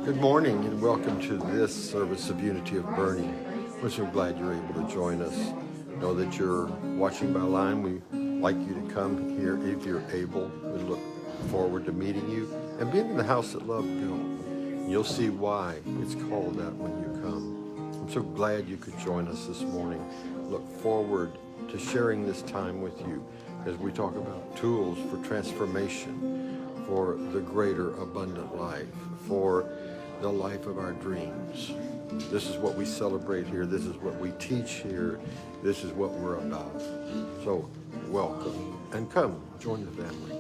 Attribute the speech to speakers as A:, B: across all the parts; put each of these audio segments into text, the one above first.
A: Good morning and welcome to this service of Unity of Boerne. We're so glad you're able to join us. Know that you're watching by line. We like you to come here if you're able. We look forward to meeting you and being in the house that love built. You'll see why it's called that when you come. I'm so glad you could join us this morning. Look forward to sharing this time with you as we talk about tools for transformation, for the greater abundant life, for the life of our dreams. This is what we celebrate here. This is what we teach here. This is what we're about. So welcome and come join the family.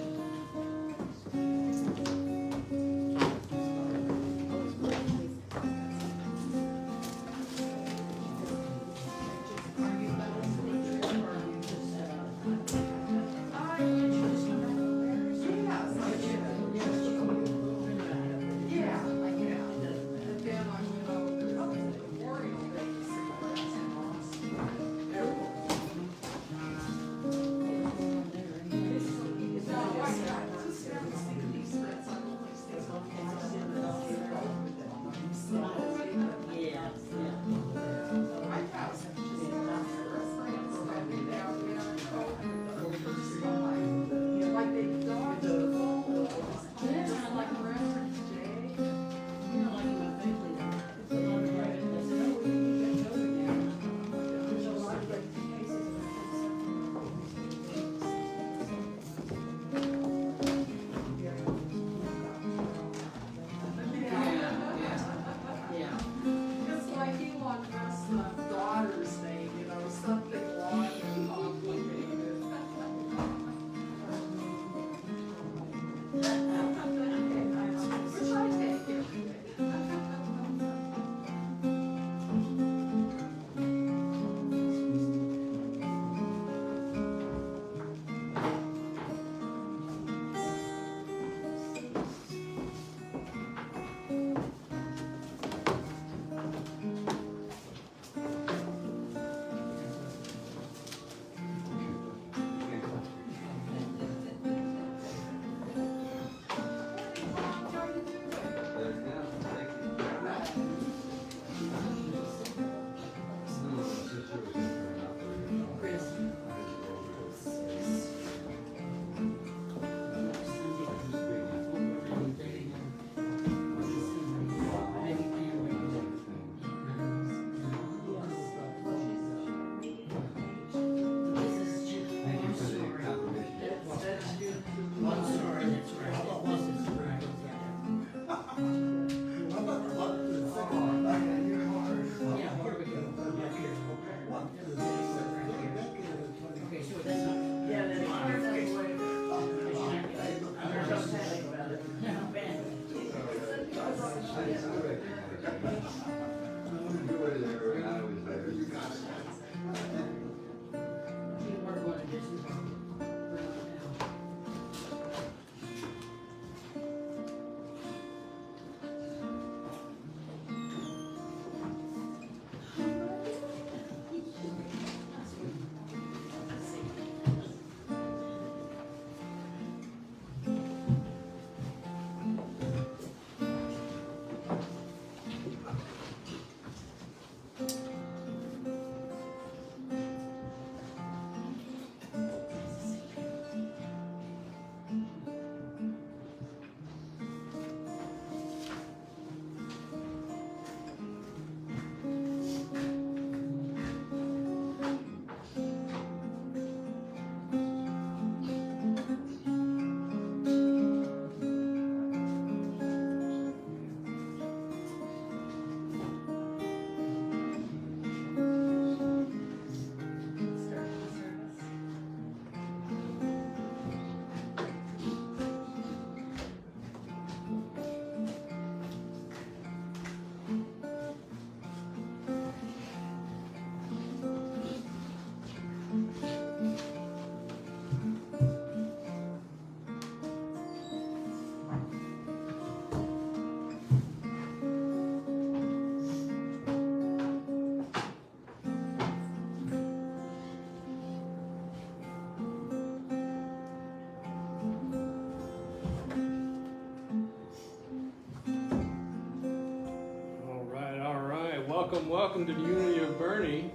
B: Welcome, welcome to the Unity of Boerne.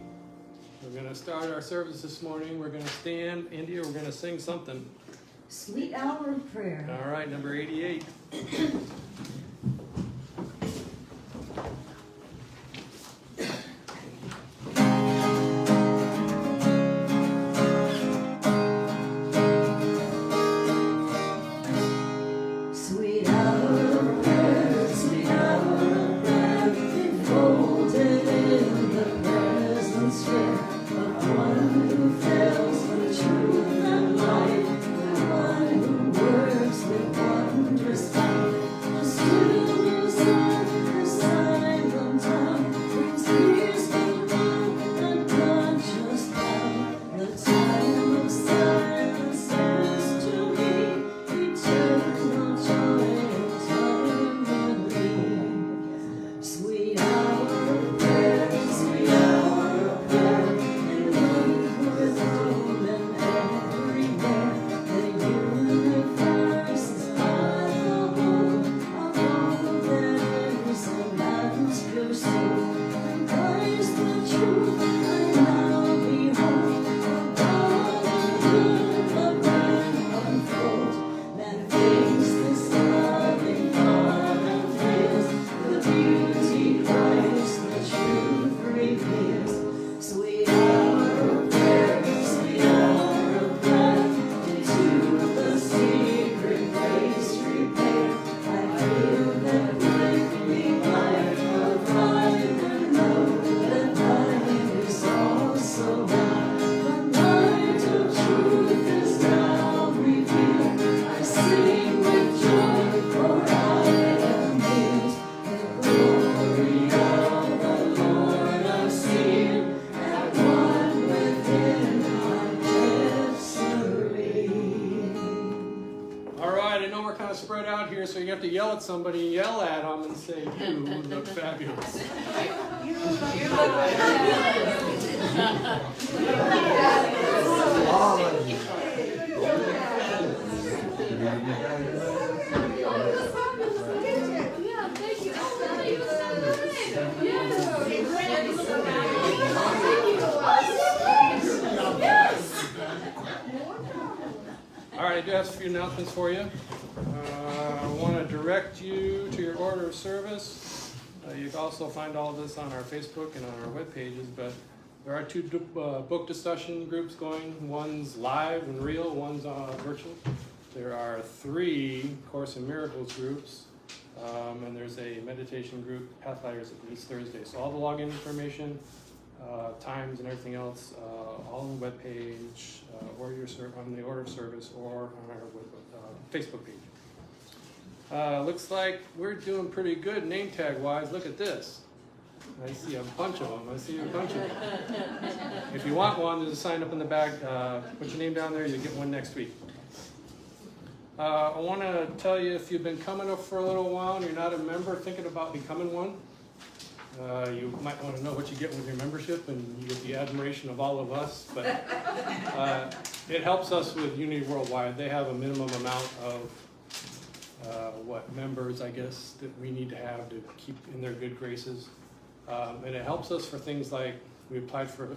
B: We're going to start our service this morning. We're going to stand. India, we're going to sing something.
C: Sweet Hour of Prayer.
B: All right, number 88. So you have to yell at somebody, yell at them, and say, "You look fabulous." All right, I do have a few announcements for you. I want to direct you to your order of service. You can also find all of this on our Facebook and on our web pages, but there are two book discussion groups going. One's live and real, one's virtual. There are 3 Course in Miracles groups, and there's a meditation group, Pathfinders, that meets Thursday. So all the login information, times and everything else, all on the web page, or on the order of service, or on our Facebook page. Looks like we're doing pretty good name tag wise. Look at this. I see a bunch of them. If you want one, there's a sign up in the back. Put your name down there. You'll get one next week. I want to tell you, if you've been coming up for a little while and you're not a member thinking about becoming one, you might want to know what you get with your membership, and you get the admiration of all of us. But it helps us with Unity Worldwide. They have a minimum amount of members, I guess, that we need to have to keep in their good graces. And it helps us for things like, we applied for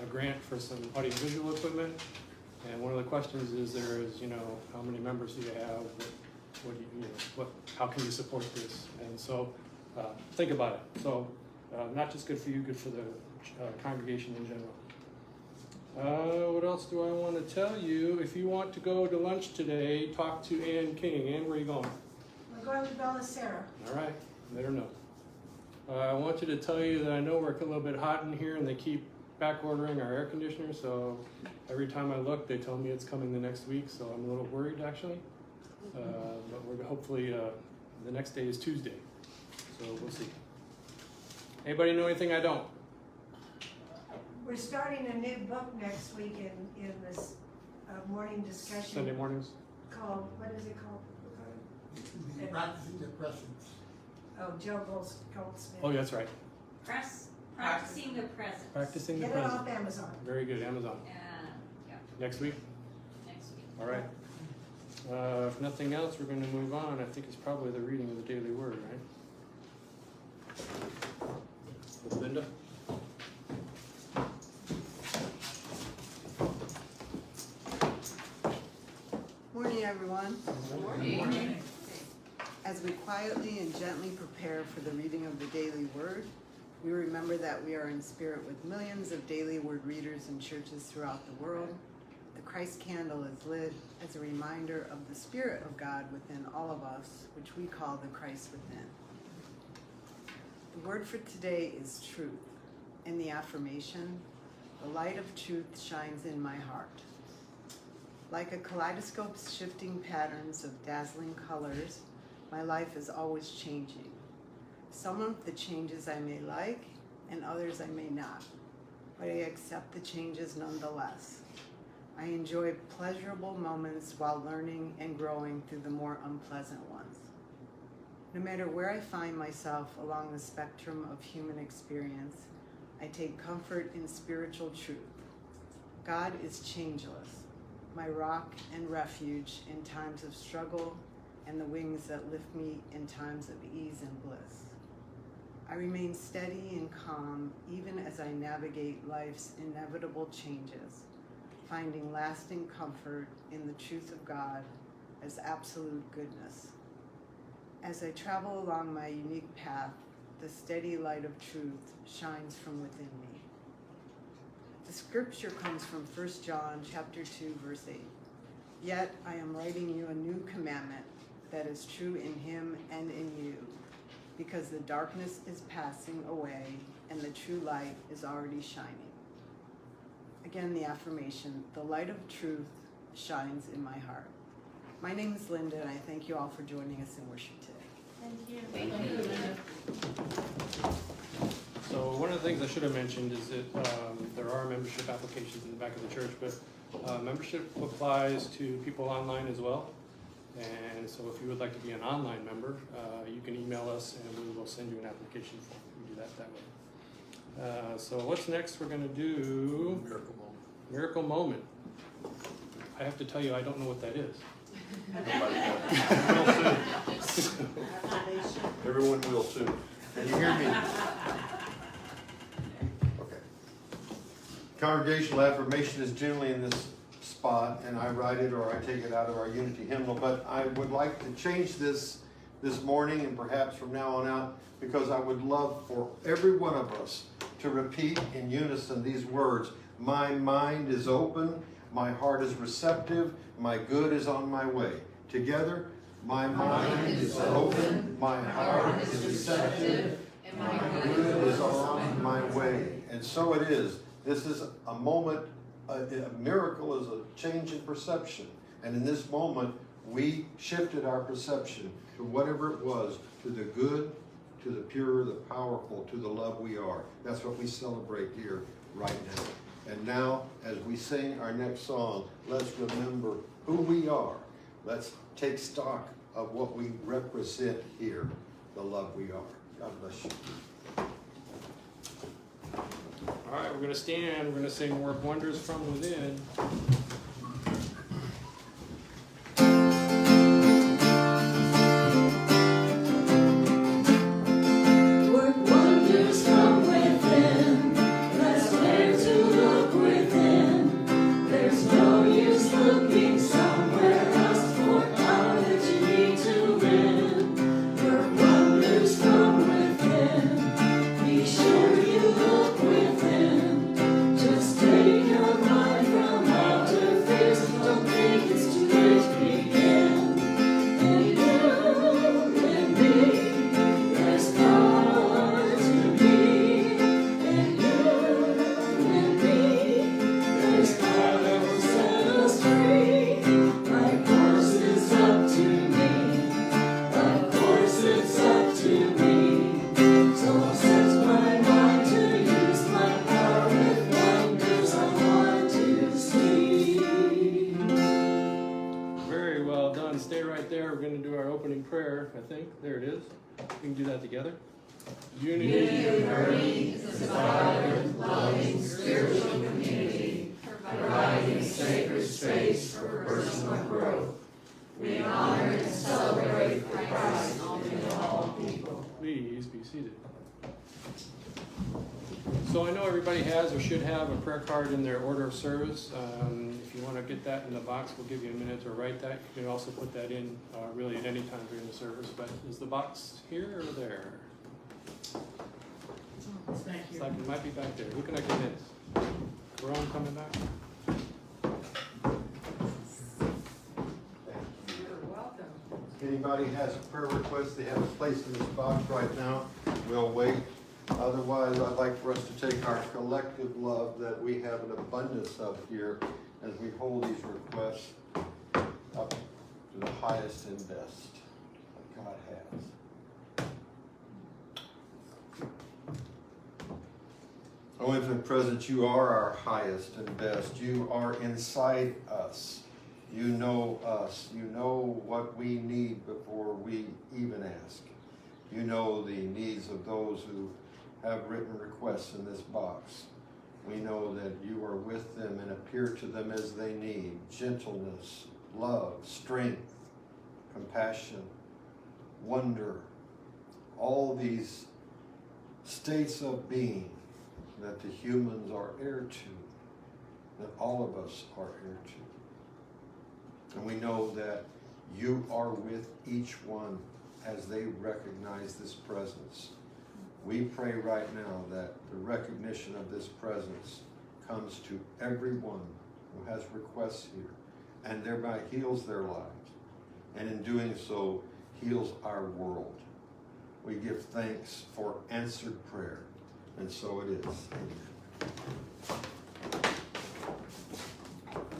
B: a grant for some audiovisual equipment, and one of the questions is how many members do you have? How can you support this? And so think about it. So not just good for you, good for the congregation in general. What else do I want to tell you? If you want to go to lunch today, talk to Ann King. Ann, where are you going?
D: We're going to Bella Sarah.
B: All right, let her know. I want you to tell you that I know we're a little bit hot in here, and they keep back ordering our air conditioner, so every time I look, they tell me it's coming the next week, so I'm a little worried, actually. But we're hopefully, the next day is Tuesday, so we'll see. Anybody know anything I don't?
D: We're starting a new book next week in this morning discussion.
B: Sunday mornings?
D: Called, what is it called?
E: Practicing the presence.
D: Oh, Joe Goldsmith.
B: Oh, yeah, that's right.
F: Practicing the presence.
B: Practicing the
D: Get it
B: present.
D: off Amazon.
B: Very good, Amazon.
F: Yeah.
B: Next week?
F: Next week.
B: All right. If nothing else, we're going to move on. I think it's probably the reading of the daily word, right? With Linda?
G: As we quietly and gently prepare for the reading of the daily word, we remember that we are in spirit with millions of daily word readers in churches throughout the world. The Christ candle is lit as a reminder of the Spirit of God within all of us, which we call the Christ within. The word for today is truth. In the affirmation, the light of truth shines in my heart. Like a kaleidoscope shifting patterns of dazzling colors, my life is always changing. Some of the changes I may like, and others I may not, but I accept the changes nonetheless. I enjoy pleasurable moments while learning and growing through the more unpleasant ones. No matter where I find myself along the spectrum of human experience, I take comfort in spiritual truth. God is changeless, my rock and refuge in times of struggle, and the wings that lift me in times of ease and bliss. I remain steady and calm even as I navigate life's inevitable changes, finding lasting comfort in the truth of God as absolute goodness. As I travel along my unique path, the steady light of truth shines from within me. The scripture comes from 1 John chapter 2, verse 8. Yet I am writing you a new commandment that is true in him and in you, because the darkness is passing away and the true light is already shining. Again, the affirmation, the light of truth shines in my heart. My name is Linda, and I thank you all for joining us in worship today.
F: Thank you.
B: So one of the things I should have mentioned is that there are membership applications in the back of the church, but membership applies to people online as well. And so if you would like to be an online member, you can email us and we will send you an application form. We do that way. So what's next? We're going to do
A: Miracle moment.
B: Miracle Moment. I have to tell you, I don't know what that is.
A: Everyone will soon. Can you hear me? Okay. Congregational affirmation is generally in this spot, and I write it or I take it out of our Unity hymnal, but I would like to change this morning and perhaps from now on out, because I would love for every one of us to repeat in unison these words: my mind is open, my heart is receptive, my good is on my way. Together, my mind is open, my heart is receptive, and my good is on my way. And so it is. This is a moment, a miracle is a change in perception. And in this moment, we shifted our perception to whatever it was, to the good, to the pure, the powerful, to the love we are. That's what we celebrate here right now. And now, as we sing our next song, let's remember who we are. Let's take stock of what we represent here, the love we are. God bless you.
B: All right, we're going to stand. We're going to sing Work Wonders from Within.
C: Work wonders from within. Let's learn to look within. There's no use looking somewhere else for knowledge you need to win. Work wonders from within. Be sure you look within. Just take your mind from outer fears. Don't think it's too late to begin. And you and me, there's power to be. And you and me, there's power to set us free. Of course it's up to me. Of course it's up to me. So I'll set my mind to use my power with wonders I want to see.
B: Very well done. Stay right there. We're going to do our opening prayer, I think. There it is. We can do that together. Unity of Boerne is inspired, loving, spiritual community, providing sacred space for personal growth. We honor and celebrate Christ in all people. Please be seated. So I know everybody has or should have a prayer card in their order of service. If you want to get that in the box, we'll give you a minute to write that. You can also put that in really at any time during the service. But is the box here or there? It's like it might be back there. Who can I convince? Ron coming back?
H: You're welcome.
A: If anybody has a prayer request they haven't placed in this box right now, we'll wait. Otherwise, I'd like for us to take our collective love that we have an abundance of here as we hold these requests up to the highest and best that God has. Oh, infinite presence, you are our highest and best. You are inside us. You know us. You know what we need before we even ask. You know the needs of those who have written requests in this box. We know that you are with them and appear to them as they need gentleness, love, strength, compassion, wonder, all these states of being that the humans are heir to, that all of us are heir to. And we know that you are with each one as they recognize this presence. We pray right now that the recognition of this presence comes to everyone who has requests here and thereby heals their lives. And in doing so, heals our world. We give thanks for answered prayer. And so it is.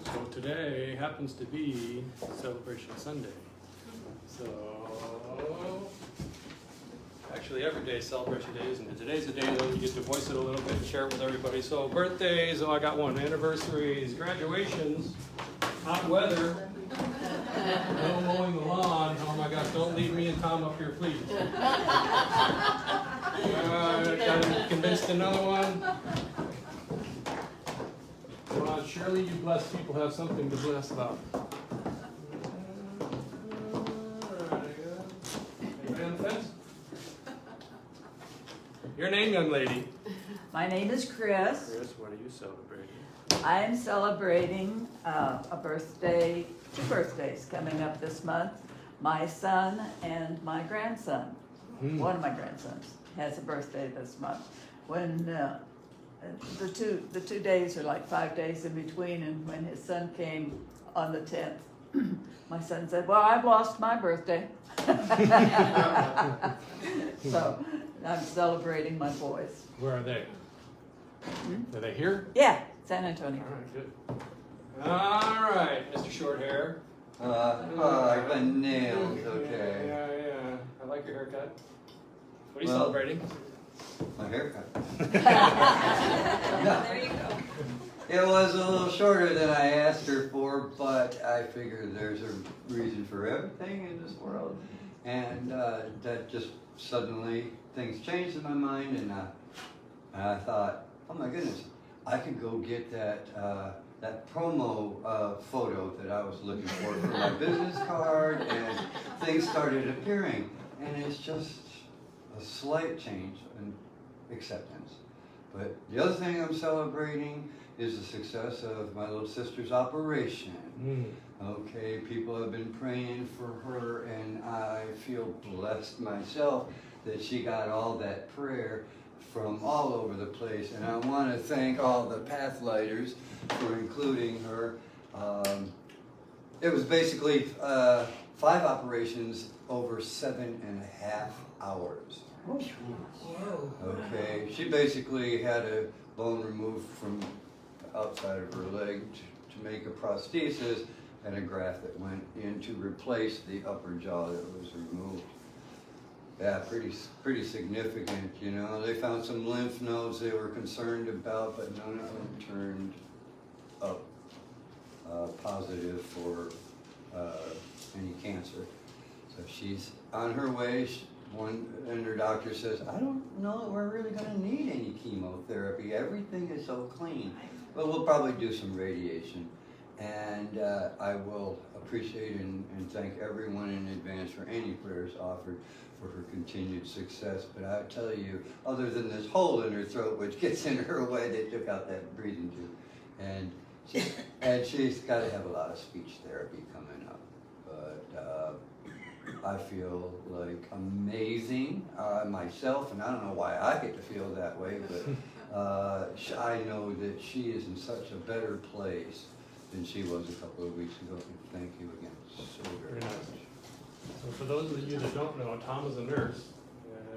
B: So today happens to be Celebration Sunday. So actually every day is Celebration Day, isn't it? Today's the day though you get to voice it a little bit and share it with everybody. So birthdays, I got one. Anniversaries, graduations, hot weather, no mowing the lawn. Oh my gosh, don't leave me and Tom up here, please. Got convinced another one. Well, surely you blessed people have something to bless about. Anybody on the fence? Your name, young lady?
H: My name is Chris.
B: Chris, what are you celebrating?
H: I am celebrating a birthday, 2 birthdays coming up this month. My son and my grandson. One of my grandsons has a birthday this month. When the two days are like 5 days in between, and when his son came on the 10th, my son said, "Well, I've lost my birthday." So I'm celebrating my boys.
B: Where are they? Are they here?
H: Yeah, San Antonio.
B: All right, good. All right, Mr. Shorthair.
I: I've been nailed, okay.
B: Yeah. I like your haircut. What are you
I: Well,
B: celebrating?
I: My haircut.
F: There you go.
I: It was a little shorter than I asked her for, but I figured there's a reason for everything in this world. And that just suddenly, things changed in my mind, and I thought, oh my goodness, I could go get that promo photo that I was looking for my business card, and things started appearing. And it's just a slight change in acceptance. But the other thing I'm celebrating is the success of my little sister's operation. Okay, people have been praying for her, and I feel blessed myself that she got all that prayer from all over the place. And I want to thank all the Pathlighters for including her. It was basically 5 operations over 7.5 hours. Okay, she basically had a bone removed from the outside of her leg to make a prosthesis, and a graft that went in to replace the upper jaw that was removed. Yeah, pretty significant, you know. They found some lymph nodes they were concerned about, but none of them turned up positive for any cancer. So she's on her way. And her doctor says, I don't know that we're really going to need any chemotherapy. Everything is so clean. But we'll probably do some radiation. And I will appreciate and thank everyone in advance for any prayers offered for her continued success. But I tell you, other than this hole in her throat, which gets in her way, they took out that breathing tube. And she's got to have a lot of speech therapy coming up. But I feel like amazing myself, and I don't know why I get to feel that way, but I know that she is in such a better place than she was a couple of weeks ago. And thank you again so very much.
B: So for those of you that don't know, Tom is a nurse,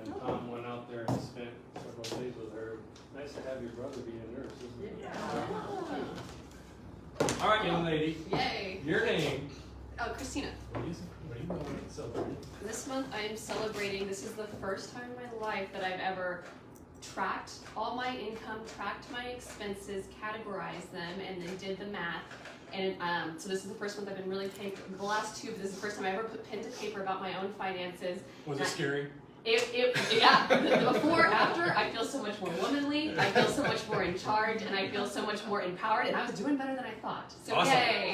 B: and Tom went out there and spent several days with her. Nice to have your brother be a nurse, isn't it?
J: Yeah.
B: All right, young lady,
J: Yay.
B: your name.
J: Oh, Christina.
B: What are you going to celebrate?
J: This month I am celebrating, this is the first time in my life that I've ever tracked all my income, tracked my expenses, categorized them, and then did the math. And so this is the first month I've been really paying, the last two, but this is the first time I ever put pen to paper about my own finances.
B: Was it scary?
J: Yeah, before, after, I feel so much more womanly, I feel so much more in charge, and I feel so much more empowered, and I was doing better than I thought. So
B: Awesome.
J: yay!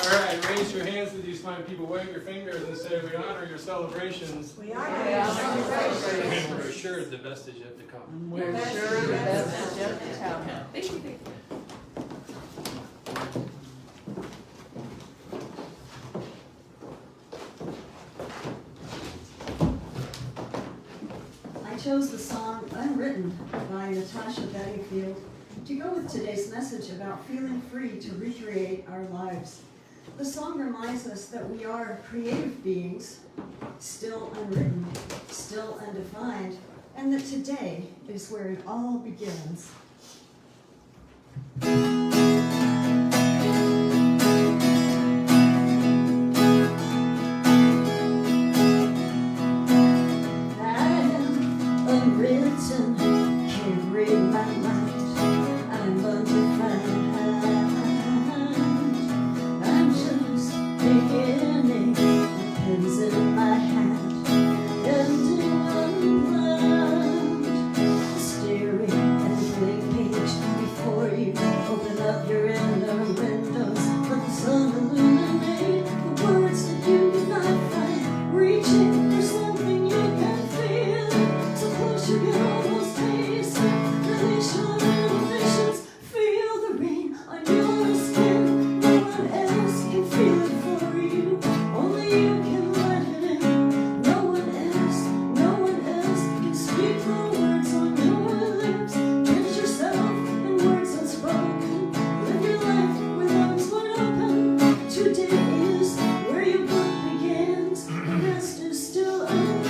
B: All right, raise your hands to these fine people, wave your fingers and say, we honor your celebrations.
D: We are
B: And we're assured the best is yet to come.
H: We're sure the best is yet to come.
J: Thank you, thank you.
C: I chose the song Unwritten by Natasha Bedingfield to go with today's message about feeling free to recreate our lives. The song reminds us that we are creative beings, still unwritten, still undefined, and that today is where it all begins. Unwritten, can't read my mind. I'm undefined. I'm just beginning. My pen's in my hand, ending unwound. Staring at the blank page before you. Open up your inner windows, let the sun illuminate the words that you cannot find. Reaching for something you can feel. You can almost taste it. Release your inhibitions. Feel the rain on your skin. No one else can feel it for you. Only you can let it in. No one else can speak the words on your lips. Drench yourself in words unspoken. Live your life with arms wide open. Today is where your book begins. The rest is still unwritten.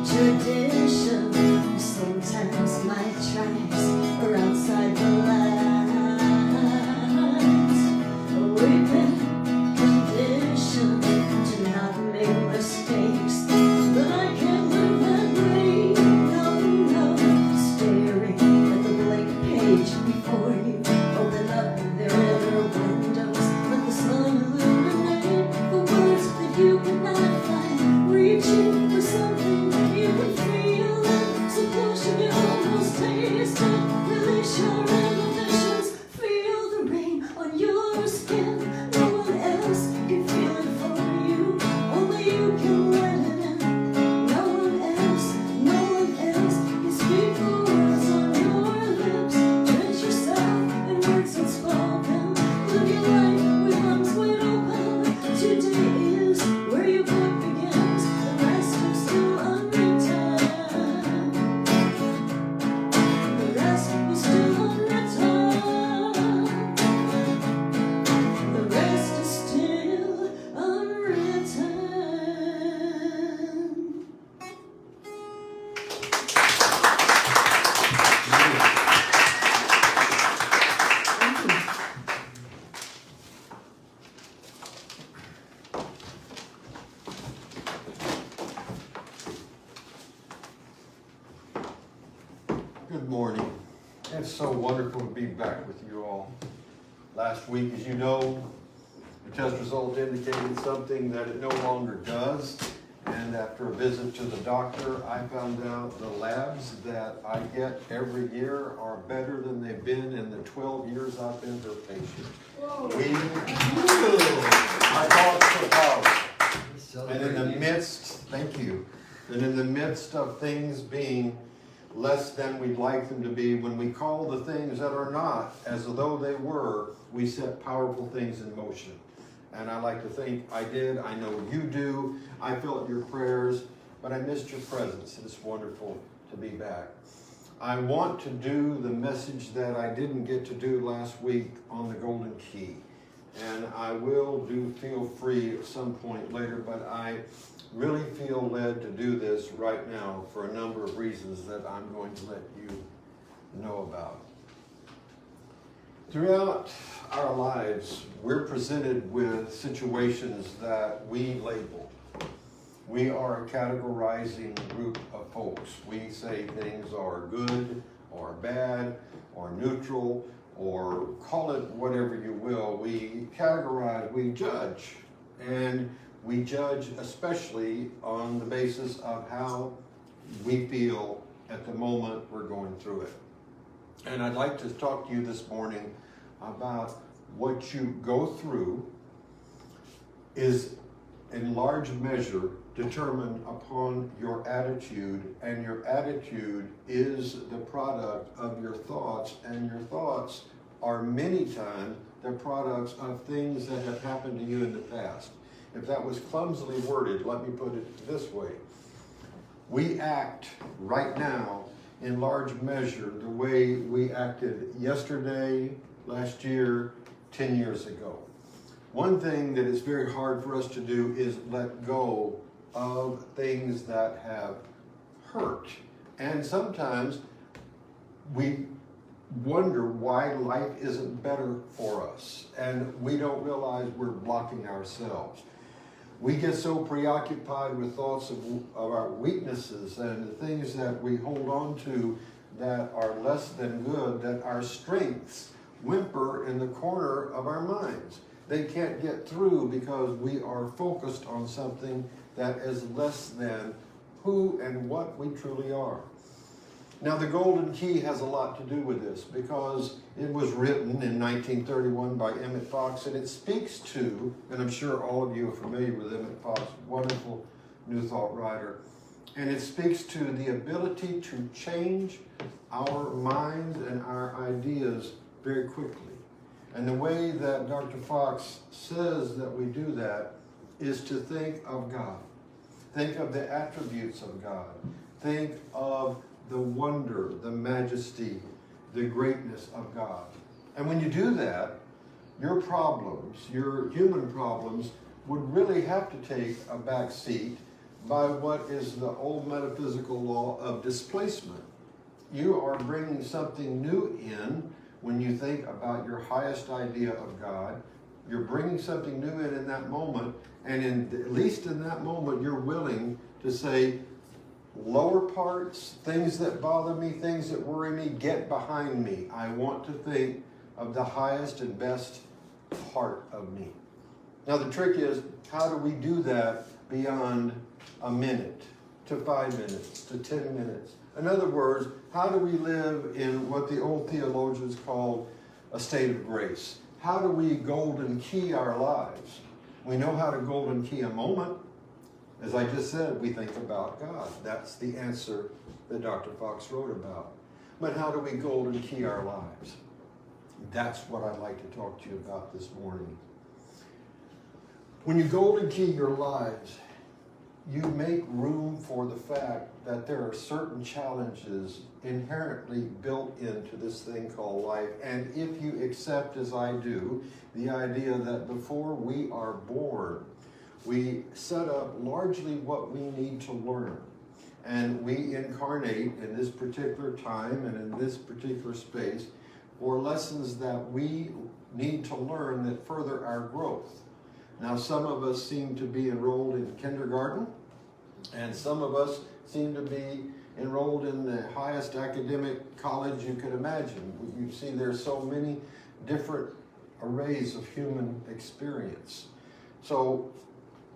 C: Tradition sometimes my tracks are outside the lines. We've been conditioned to not make mistakes, but I can't live that way. No, staring at the blank page before you. Open up their inner windows, let the sun illuminate the words that you cannot find. Reaching for something you can feel it, so close you can almost taste it. Release your inhibitions, feel the rain on your skin. No one else can feel it for you, only you can let it in. No one else can speak the words on your lips. Drench yourself in words unspoken. Live your life with arms wide open. Today is where your book begins. The rest is still unwritten. The rest was still unwritten. The rest is still unwritten.
A: Good morning. It's so wonderful to be back with you all. Last week, as you know, the test result indicated something that it no longer does. And after a visit to the doctor, I found out the labs that I get every year are better than they've been in the 12 years I've been her patient. Our thoughts are powerful. And in the midst, thank you, and in the midst of things being less than we'd like them to be, when we call the things that are not as though they were, we set powerful things in motion. And I like to think I did. I know you do. I felt your prayers, but I missed your presence. It's wonderful to be back. I want to do the message that I didn't get to do last week on the Golden Key. And I will feel free at some point later, but I really feel led to do this right now for a number of reasons that I'm going to let you know about. Throughout our lives, we're presented with situations that we label. We are a categorizing group of folks. We say things are good or bad or neutral, or call it whatever you will. We categorize, we judge, and we judge especially on the basis of how we feel at the moment we're going through it. And I'd like to talk to you this morning about what you go through is in large measure determined upon your attitude, and your attitude is the product of your thoughts, and your thoughts are many times the products of things that have happened to you in the past. If that was clumsily worded, let me put it this way. We act right now in large measure the way we acted yesterday, last year, 10 years ago. One thing that is very hard for us to do is let go of things that have hurt. And sometimes we wonder why life isn't better for us, and we don't realize we're blocking ourselves. We get so preoccupied with thoughts of our weaknesses and the things that we hold on to that are less than good, that our strengths whimper in the corner of our minds. They can't get through because we are focused on something that is less than who and what we truly are. Now, the Golden Key has a lot to do with this because it was written in 1931 by Emmett Fox, and it speaks to, and I'm sure all of you are familiar with Emmett Fox, wonderful New Thought writer, and it speaks to the ability to change our minds and our ideas very quickly. And the way that Dr. Fox says that we do that is to think of God. Think of the attributes of God. Think of the wonder, the majesty, the greatness of God. And when you do that, your problems, your human problems, would really have to take a back seat by what is the old metaphysical law of displacement. You are bringing something new in when you think about your highest idea of God. You're bringing something new in that moment, and at least in that moment, you're willing to say, lower parts, things that bother me, things that worry me, get behind me. I want to think of the highest and best part of me. Now the trick is, how do we do that beyond a minute, to 5 minutes, to 10 minutes? In other words, how do we live in what the old theologians called a state of grace? How do we golden key our lives? We know how to golden key a moment. As I just said, we think about God. That's the answer that Dr. Fox wrote about. But how do we golden key our lives? That's what I'd like to talk to you about this morning. When you golden key your lives, you make room for the fact that there are certain challenges inherently built into this thing called life. And if you accept, as I do, the idea that before we are born, we set up largely what we need to learn. And we incarnate in this particular time and in this particular space for lessons that we need to learn that further our growth. Now, some of us seem to be enrolled in kindergarten, and some of us seem to be enrolled in the highest academic college you could imagine. You see there's so many different arrays of human experience. So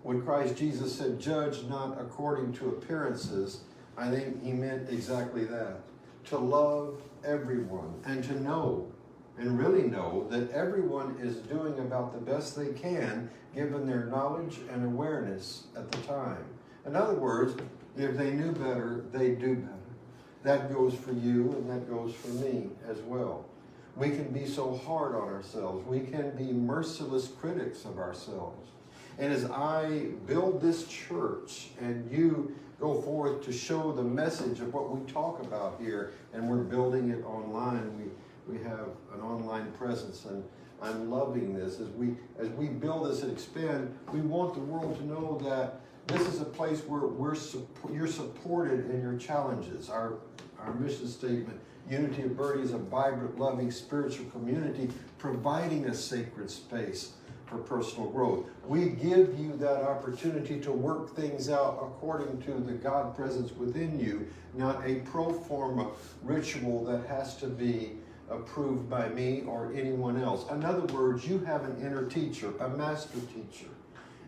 A: when Christ Jesus said, judge not according to appearances, I think he meant exactly that. To love everyone and to know and really know that everyone is doing about the best they can given their knowledge and awareness at the time. In other words, if they knew better, they do better. That goes for you and that goes for me as well. We can be so hard on ourselves. We can be merciless critics of ourselves. And as I build this church and you go forth to show the message of what we talk about here, and we're building it online, we have an online presence, and I'm loving this. As we build this and expand, we want the world to know that this is a place where you're supported in your challenges. Our mission statement, Unity of Boerne, is a vibrant, loving, spiritual community providing a sacred space for personal growth. We give you that opportunity to work things out according to the God presence within you, not a pro forma ritual that has to be approved by me or anyone else. In other words, you have an inner teacher, a master teacher,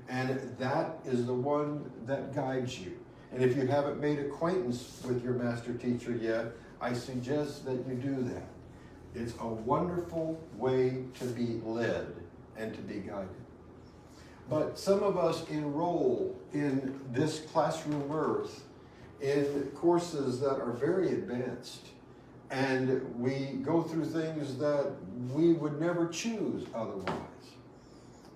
A: and that is the one that guides you. And if you haven't made acquaintance with your master teacher yet, I suggest that you do that. It's a wonderful way to be led and to be guided. But some of us enroll in this classroom earth in courses that are very advanced, and we go through things that we would never choose otherwise.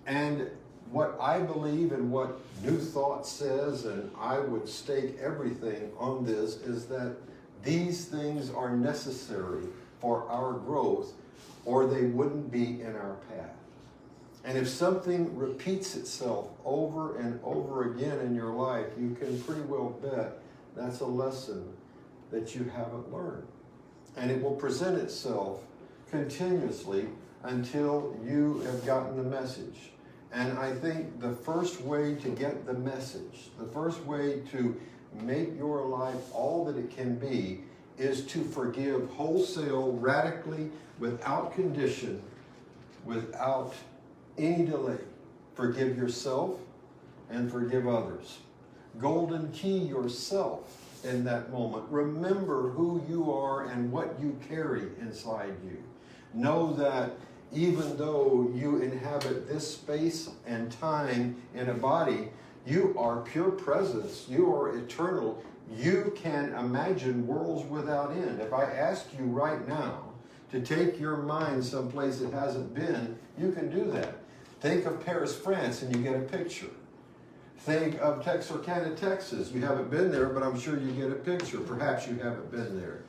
A: And what I believe and what New Thought says, and I would stake everything on this, is that these things are necessary for our growth, or they wouldn't be in our path. And if something repeats itself over and over again in your life, you can pretty well bet that's a lesson that you haven't learned. And it will present itself continuously until you have gotten the message. And I think the first way to get the message, the first way to make your life all that it can be, is to forgive wholesale, radically, without condition, without any delay. Forgive yourself and forgive others. Golden key yourself in that moment. Remember who you are and what you carry inside you. Know that even though you inhabit this space and time in a body, you are pure presence. You are eternal. You can imagine worlds without end. If I ask you right now to take your mind someplace it hasn't been, you can do that. Think of Paris, France, and you get a picture. Think of Texarkana, Texas. You haven't been there, but I'm sure you get a picture. Perhaps you haven't been there.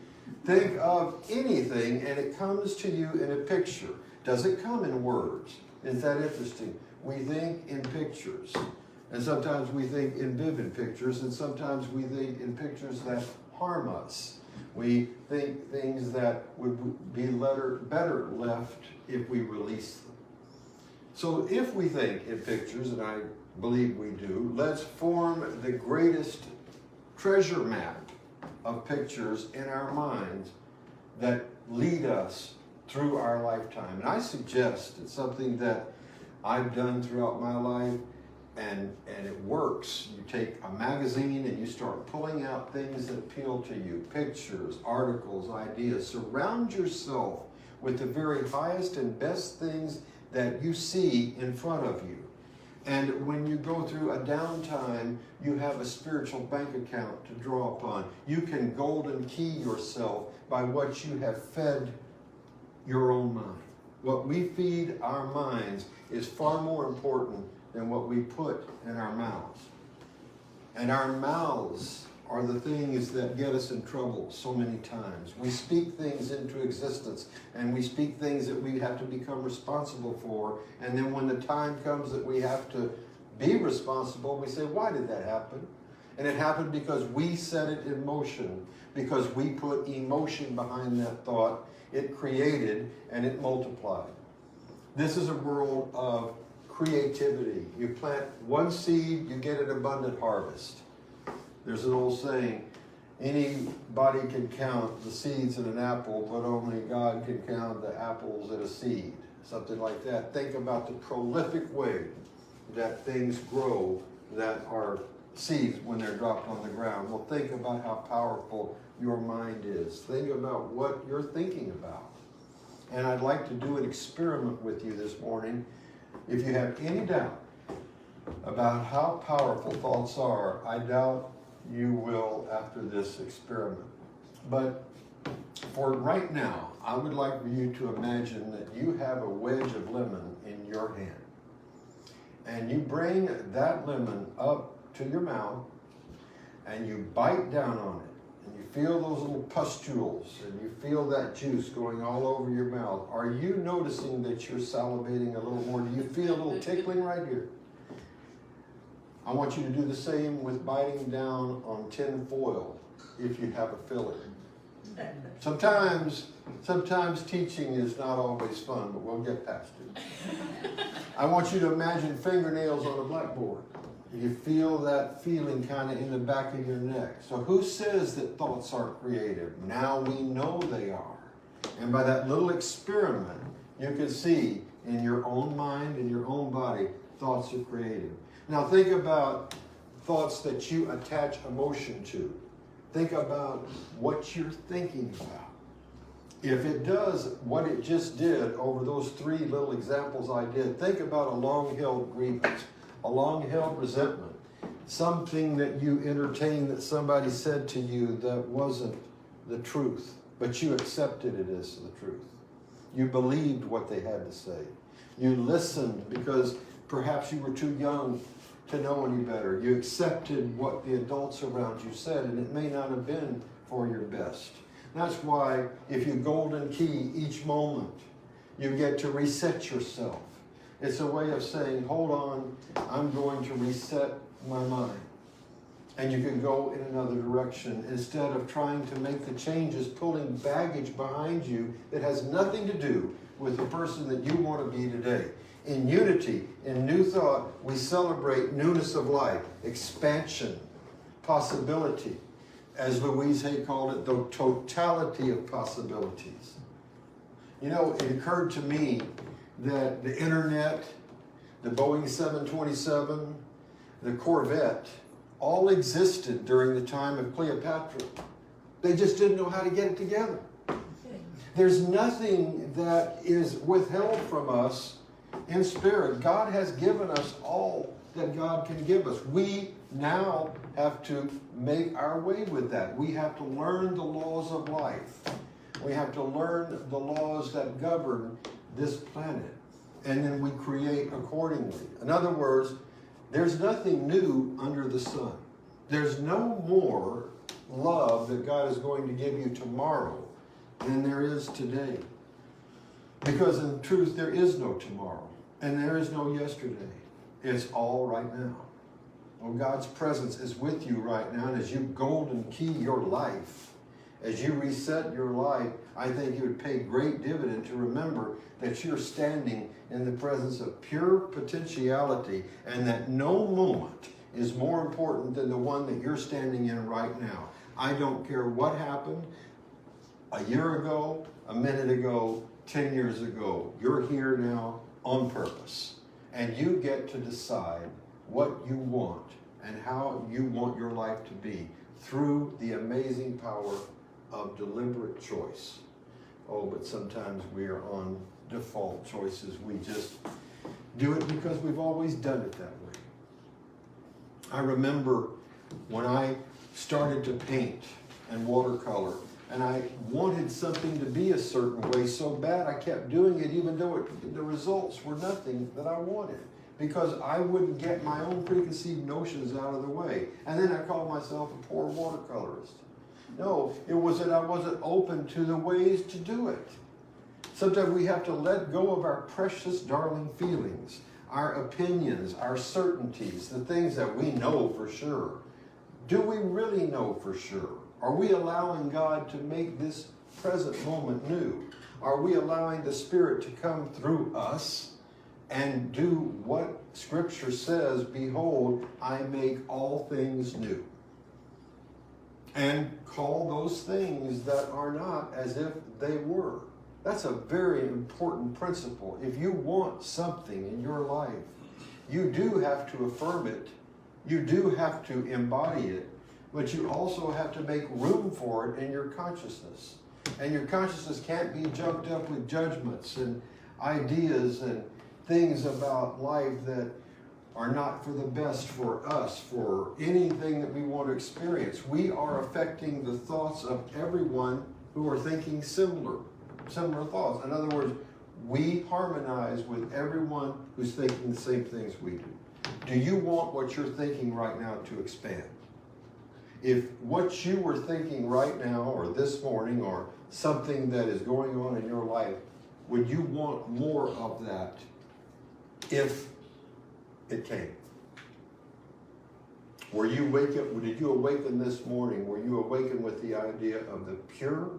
A: Think of anything, and it comes to you in a picture. Does it come in words? Isn't that interesting? We think in pictures. And sometimes we think in vivid pictures, and sometimes we think in pictures that harm us. We think things that would be better left if we release them. So if we think in pictures, and I believe we do, let's form the greatest treasure map of pictures in our minds that lead us through our lifetime. And I suggest it's something that I've done throughout my life, and it works. You take a magazine and you start pulling out things that appeal to you, pictures, articles, ideas. Surround yourself with the very highest and best things that you see in front of you. And when you go through a downtime, you have a spiritual bank account to draw upon. You can golden key yourself by what you have fed your own mind. What we feed our minds is far more important than what we put in our mouths. And our mouths are the things that get us in trouble so many times. We speak things into existence, and we speak things that we have to become responsible for. And then when the time comes that we have to be responsible, we say, why did that happen? And it happened because we set it in motion, because we put emotion behind that thought. It created and it multiplied. This is a world of creativity. You plant one seed, you get an abundant harvest. There's an old saying, anybody can count the seeds in an apple, but only God can count the apples in a seed. Something like that. Think about the prolific way that things grow that are seeds when they're dropped on the ground. Well, think about how powerful your mind is. Think about what you're thinking about. And I'd like to do an experiment with you this morning. If you have any doubt about how powerful thoughts are, I doubt you will after this experiment. But for right now, I would like for you to imagine that you have a wedge of lemon in your hand. And you bring that lemon up to your mouth and you bite down on it. And you feel those little pustules and you feel that juice going all over your mouth. Are you noticing that you're salivating a little more? Do you feel a little tickling right here? I want you to do the same with biting down on tin foil if you have a filler. Sometimes teaching is not always fun, but we'll get past it. I want you to imagine fingernails on a blackboard. You feel that feeling kind of in the back of your neck. So who says that thoughts aren't creative? Now we know they are. And by that little experiment, you can see in your own mind, in your own body, thoughts are creative. Now think about thoughts that you attach emotion to. Think about what you're thinking about. If it does what it just did over those three little examples I did, think about a long-held grievance, a long-held resentment, something that you entertained that somebody said to you that wasn't the truth, but you accepted it as the truth. You believed what they had to say. You listened because perhaps you were too young to know any better. You accepted what the adults around you said, and it may not have been for your best. That's why if you golden key each moment, you get to reset yourself. It's a way of saying, hold on, I'm going to reset my mind. And you can go in another direction instead of trying to make the changes, pulling baggage behind you that has nothing to do with the person that you want to be today. In Unity, in New Thought, we celebrate newness of life, expansion, possibility. As Louise Hay called it, the totality of possibilities. You know, it occurred to me that the internet, the Boeing 727, the Corvette, all existed during the time of Cleopatra. They just didn't know how to get it together. There's nothing that is withheld from us in spirit. God has given us all that God can give us. We now have to make our way with that. We have to learn the laws of life. We have to learn the laws that govern this planet. And then we create accordingly. In other words, there's nothing new under the sun. There's no more love that God is going to give you tomorrow than there is today. Because in truth, there is no tomorrow. And there is no yesterday. It's all right now. Well, God's presence is with you right now. And as you golden key your life, as you reset your life, I think it would pay great dividend to remember that you're standing in the presence of pure potentiality and that no moment is more important than the one that you're standing in right now. I don't care what happened a year ago, a minute ago, 10 years ago. You're here now on purpose. And you get to decide what you want and how you want your life to be through the amazing power of deliberate choice. Oh, but sometimes we are on default choices. We just do it because we've always done it that way. I remember when I started to paint and watercolor, and I wanted something to be a certain way so bad I kept doing it even though the results were nothing that I wanted, because I wouldn't get my own preconceived notions out of the way. And then I called myself a poor watercolorist. No, it was that I wasn't open to the ways to do it. Sometimes we have to let go of our precious, darling feelings, our opinions, our certainties, the things that we know for sure. Do we really know for sure? Are we allowing God to make this present moment new? Are we allowing the Spirit to come through us and do what Scripture says, behold, I make all things new? And call those things that are not as if they were. That's a very important principle. If you want something in your life, you do have to affirm it You do have to embody it, but you also have to make room for it in your consciousness. And your consciousness can't be jumped up with judgments and ideas and things about life that are not for the best for us, for anything that we want to experience. We are affecting the thoughts of everyone who are thinking similar thoughts. In other words, we harmonize with everyone who's thinking the same things we do. Do you want what you're thinking right now to expand? If what you were thinking right now or this morning or something that is going on in your life, would you want more of that if it came? Did you awaken this morning? Were you awakened with the idea of the pure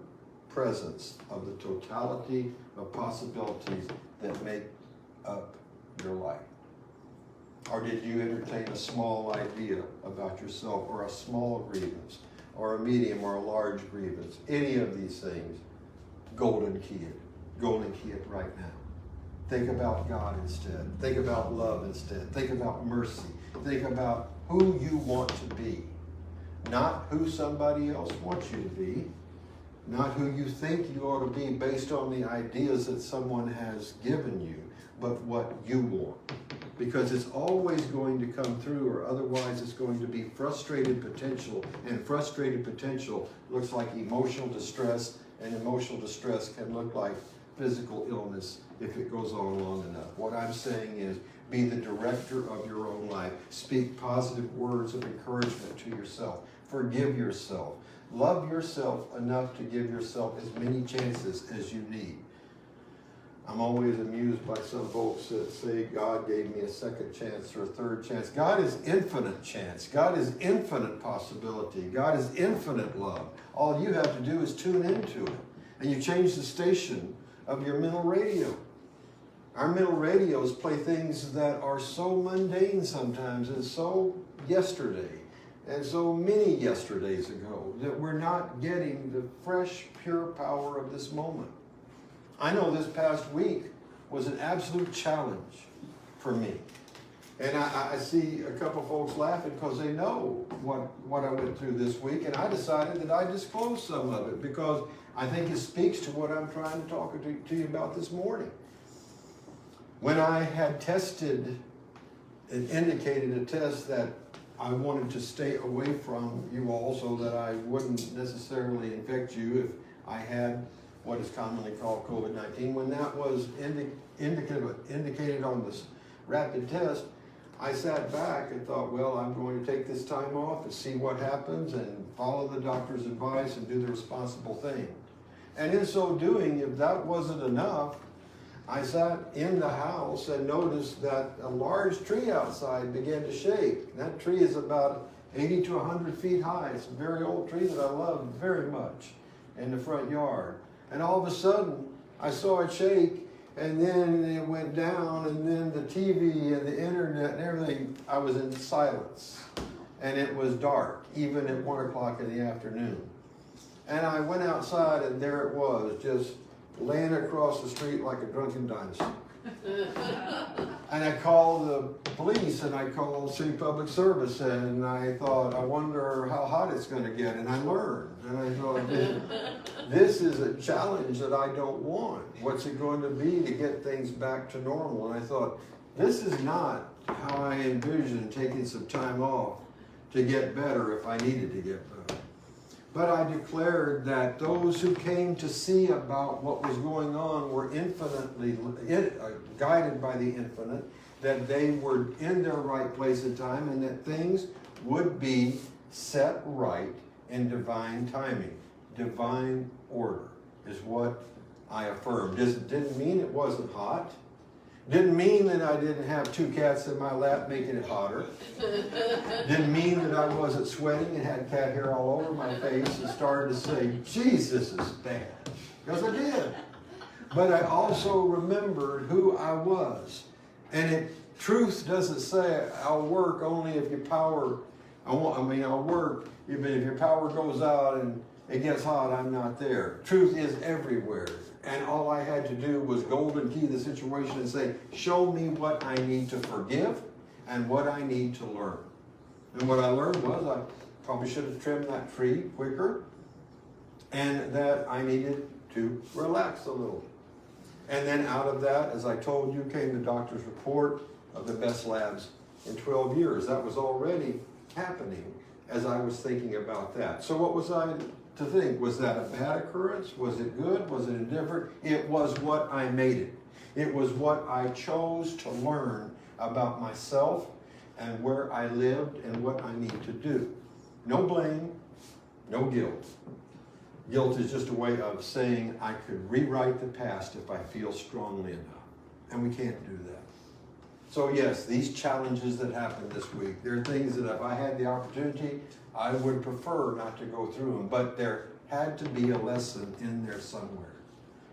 A: presence of the totality of possibilities that make up your life? Or did you entertain a small idea about yourself, or a small grievance, or a medium or a large grievance? Any of these things, golden key it right now. Think about God instead. Think about love instead. Think about mercy. Think about who you want to be. Not who somebody else wants you to be. Not who you think you ought to be based on the ideas that someone has given you, but what you want. Because it's always going to come through, or otherwise it's going to be frustrated potential, and frustrated potential looks like emotional distress, and emotional distress can look like physical illness if it goes on long enough. What I'm saying is, be the director of your own life. Speak positive words of encouragement to yourself. Forgive yourself. Love yourself enough to give yourself as many chances as you need. I'm always amused by some folks that say God gave me a second chance or a third chance. God is infinite chance. God is infinite possibility. God is infinite love. All you have to do is tune into it. And you change the station of your mental radio. Our mental radios play things that are so mundane sometimes, and so yesterday, and so many yesterdays ago, that we're not getting the fresh, pure power of this moment. I know this past week was an absolute challenge for me. And I see a couple folks laughing because they know what I went through this week, and I decided that I'd disclose some of it because I think it speaks to what I'm trying to talk to you about this morning. When I had tested and indicated a test that I wanted to stay away from you all so that I wouldn't necessarily infect you if I had what is commonly called COVID-19. When that was indicated on this rapid test, I sat back and thought, well, I'm going to take this time off and see what happens and follow the doctor's advice and do the responsible thing. And in so doing, if that wasn't enough, I sat in the house and noticed that a large tree outside began to shake. That tree is about 80 to 100 feet high. It's a very old tree that I love very much in the front yard. And all of a sudden, I saw it shake, and then it went down, and then the TV and the internet and everything, I was in silence. And it was dark, even at 1 o'clock in the afternoon. And I went outside, and there it was, just laying across the street like a drunken dinosaur. And I called the police, and I called City Public Service, and I thought, I wonder how hot it's going to get. And I learned. And I thought, this is a challenge that I don't want. What's it going to be to get things back to normal? And I thought, this is not how I envisioned taking some time off to get better if I needed to get better. But I declared that those who came to see about what was going on were infinitely guided by the infinite, that they were in their right place and time, and that things would be set right in divine timing. Divine order is what I affirmed. It didn't mean it wasn't hot. Didn't mean that I didn't have 2 cats in my lap making it hotter. Didn't mean that I wasn't sweating and had cat hair all over my face and started to say, geez, this is bad. Because I did. But I also remembered who I was. And truth doesn't say I'll work only if your power, I'll work even if your power goes out and it gets hot, I'm not there. Truth is everywhere. And all I had to do was golden key the situation and say, show me what I need to forgive and what I need to learn. And what I learned was I probably should have trimmed that tree quicker, and that I needed to relax a little. And then out of that, as I told you, came the doctor's report of the best labs in 12 years. That was already happening as I was thinking about that. So what was I to think? Was that a bad occurrence? Was it good? Was it indifferent? It was what I made it. It was what I chose to learn about myself and where I lived and what I need to do. No blame, no guilt. Guilt is just a way of saying I could rewrite the past if I feel strongly enough. And we can't do that. So yes, these challenges that happened this week, there are things that if I had the opportunity, I would prefer not to go through them. But there had to be a lesson in there somewhere.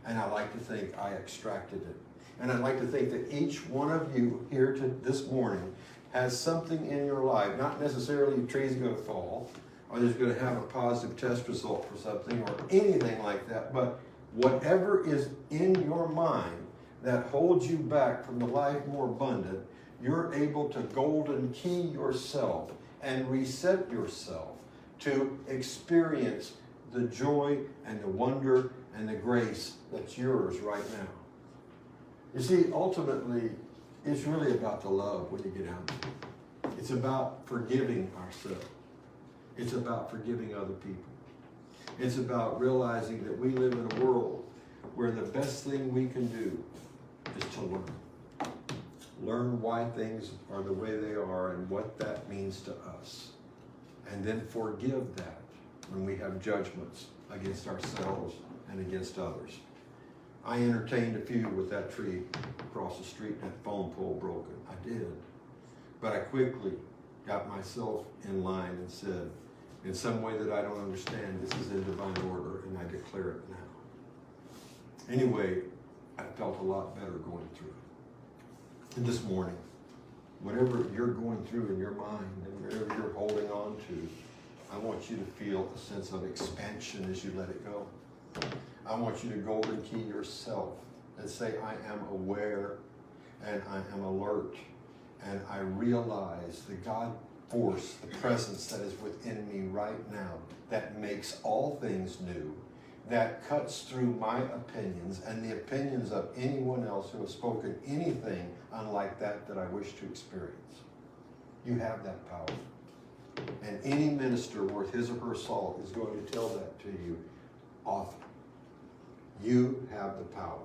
A: And I like to think I extracted it. And I'd like to think that each one of you here this morning has something in your life, not necessarily a tree's going to fall, or there's going to have a positive test result for something, or anything like that, but whatever is in your mind that holds you back from the life more abundant, you're able to golden key yourself and reset yourself to experience the joy and the wonder and the grace that's yours right now. You see, ultimately, it's really about the love when you get out. It's about forgiving ourselves. It's about forgiving other people. It's about realizing that we live in a world where the best thing we can do is to learn. Learn why things are the way they are and what that means to us. And then forgive that when we have judgments against ourselves and against others. I entertained a few with that tree across the street and that phone pole broken. I did. But I quickly got myself in line and said, in some way that I don't understand, this is in divine order, and I declare it now. Anyway, I felt a lot better going through it. And this morning, whatever you're going through in your mind and whatever you're holding on to, I want you to feel a sense of expansion as you let it go. I want you to golden key yourself and say, I am aware and I am alert and I realize the God force, the presence that is within me right now that makes all things new, that cuts through my opinions and the opinions of anyone else who has spoken anything unlike that I wish to experience. You have that power. And any minister worth his or her salt is going to tell that to you often. You have the power.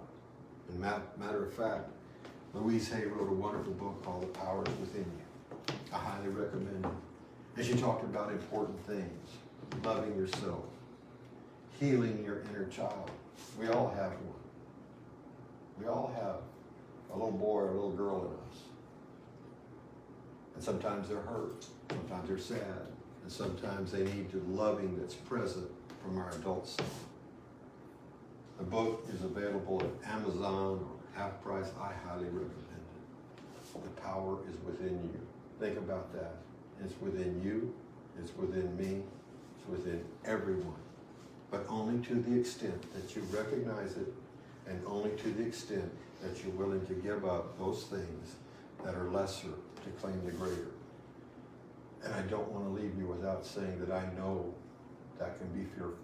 A: And matter of fact, Louise Hay wrote a wonderful book called The Power is Within You. I highly recommend it. And she talked about important things, loving yourself, healing your inner child. We all have one. We all have a little boy or a little girl in us. And sometimes they're hurt, sometimes they're sad, and sometimes they need the loving that's present from our adult self. The book is available at Amazon or half price. I highly recommend it. The power is within you. Think about that. It's within you, it's within me, it's within everyone. But only to the extent that you recognize it, and only to the extent that you're willing to give up those things that are lesser to claim the greater. And I don't want to leave you without saying that I know that can be fearful.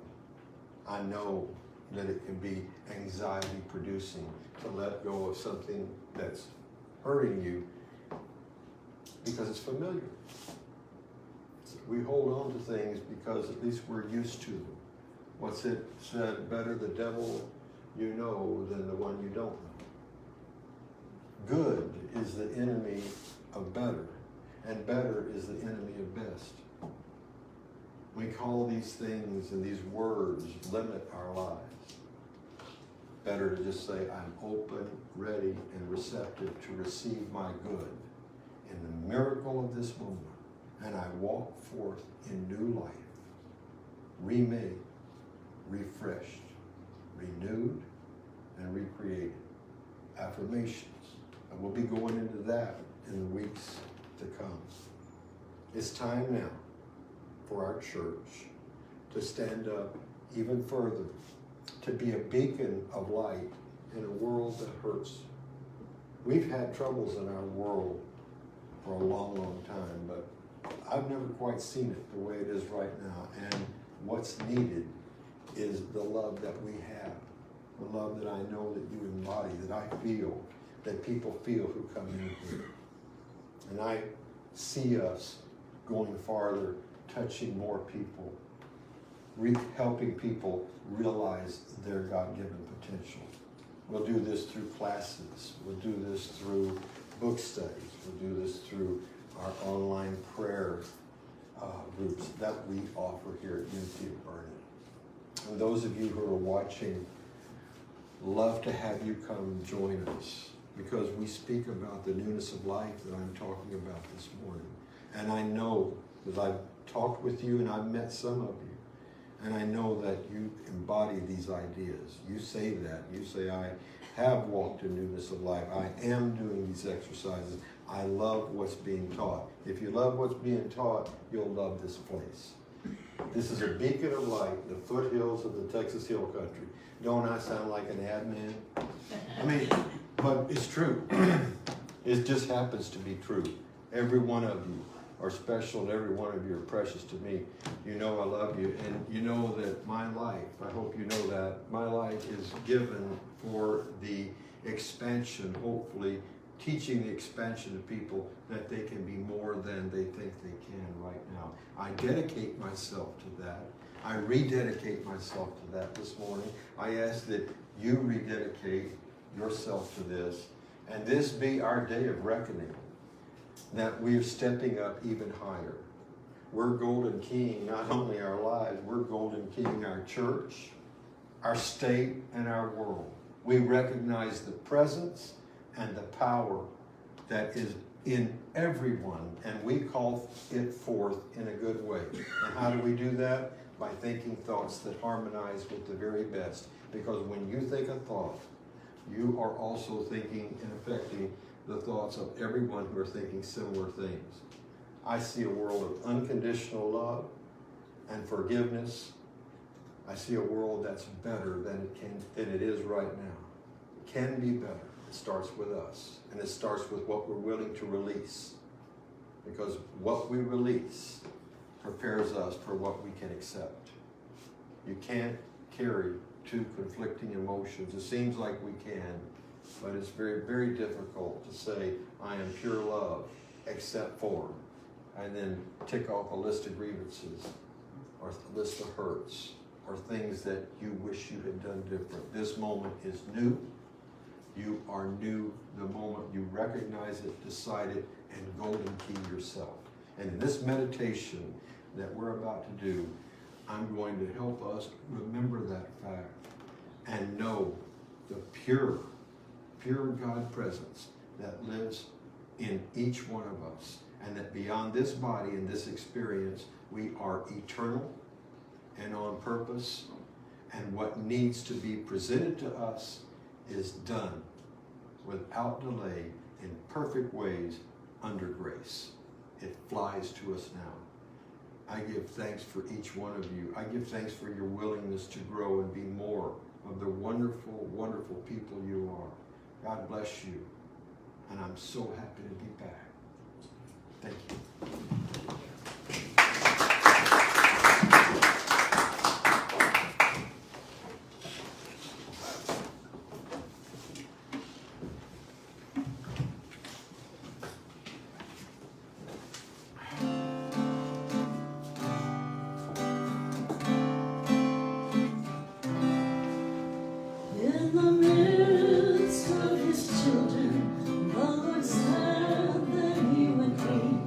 A: I know that it can be anxiety producing to let go of something that's hurting you because it's familiar. We hold on to things because at least we're used to them. What's it said? Better the devil you know than the one you don't know. Good is the enemy of better, and better is the enemy of best. We call these things and these words limit our lives. Better to just say, I'm open, ready, and receptive to receive my good in the miracle of this moment, and I walk forth in new life, remade, refreshed, renewed, and recreated. Affirmations. And we'll be going into that in the weeks to come. It's time now for our church to stand up even further, to be a beacon of light in a world that hurts. We've had troubles in our world for a long, long time, but I've never quite seen it the way it is right now. And what's needed is the love that we have, the love that I know that you embody, that I feel, that people feel who come in here. And I see us going farther, touching more people, helping people realize their God-given potential. We'll do this through classes. We'll do this through book studies. We'll do this through our online prayer groups that we offer here at Unity of Boerne. And those of you who are watching, love to have you come join us, because we speak about the newness of life that I'm talking about this morning. And I know, because I've talked with you and I've met some of you, and I know that you embody these ideas. You say that. You say, I have walked in newness of life. I am doing these exercises. I love what's being taught. If you love what's being taught, you'll love this place. This is a beacon of light, the foothills of the Texas Hill Country. Don't I sound like an ad man? I mean, but it's true. It just happens to be true. Every one of you are special, and every one of you are precious to me. You know I love you, and you know that my life, I hope you know that, my life is given for the expansion, hopefully, teaching the expansion of people that they can be more than they think they can right now. I dedicate myself to that. I rededicate myself to that this morning. I ask that you rededicate yourself to this, and this be our day of reckoning, that we're stepping up even higher. We're golden king not only our lives, we're golden king our church, our state, and our world. We recognize the presence and the power that is in everyone, and we call it forth in a good way. And how do we do that? By thinking thoughts that harmonize with the very best. Because when you think a thought, you are also thinking and affecting the thoughts of everyone who are thinking similar things. I see a world of unconditional love and forgiveness. I see a world that's better than it is right now. It can be better. It starts with us, and it starts with what we're willing to release. Because what we release prepares us for what we can accept. You can't carry two conflicting emotions. It seems like we can, but it's very, very difficult to say, I am pure love, except for, and then tick off a list of grievances, or a list of hurts, or things that you wish you had done different. This moment is new. You are new the moment you recognize it, decide it, and golden key yourself. And in this meditation that we're about to do, I'm going to help us remember that fact and know the pure God presence that lives in each one of us, and that beyond this body and this experience, we are eternal and on purpose, and what needs to be presented to us is done without delay in perfect ways under grace. It flies to us now. I give thanks for each one of you. I give thanks for your willingness to grow and be more of the wonderful, wonderful people you are. God bless you. And I'm so happy to be back. Thank you.
C: In the midst of his children, the Lord said that he would be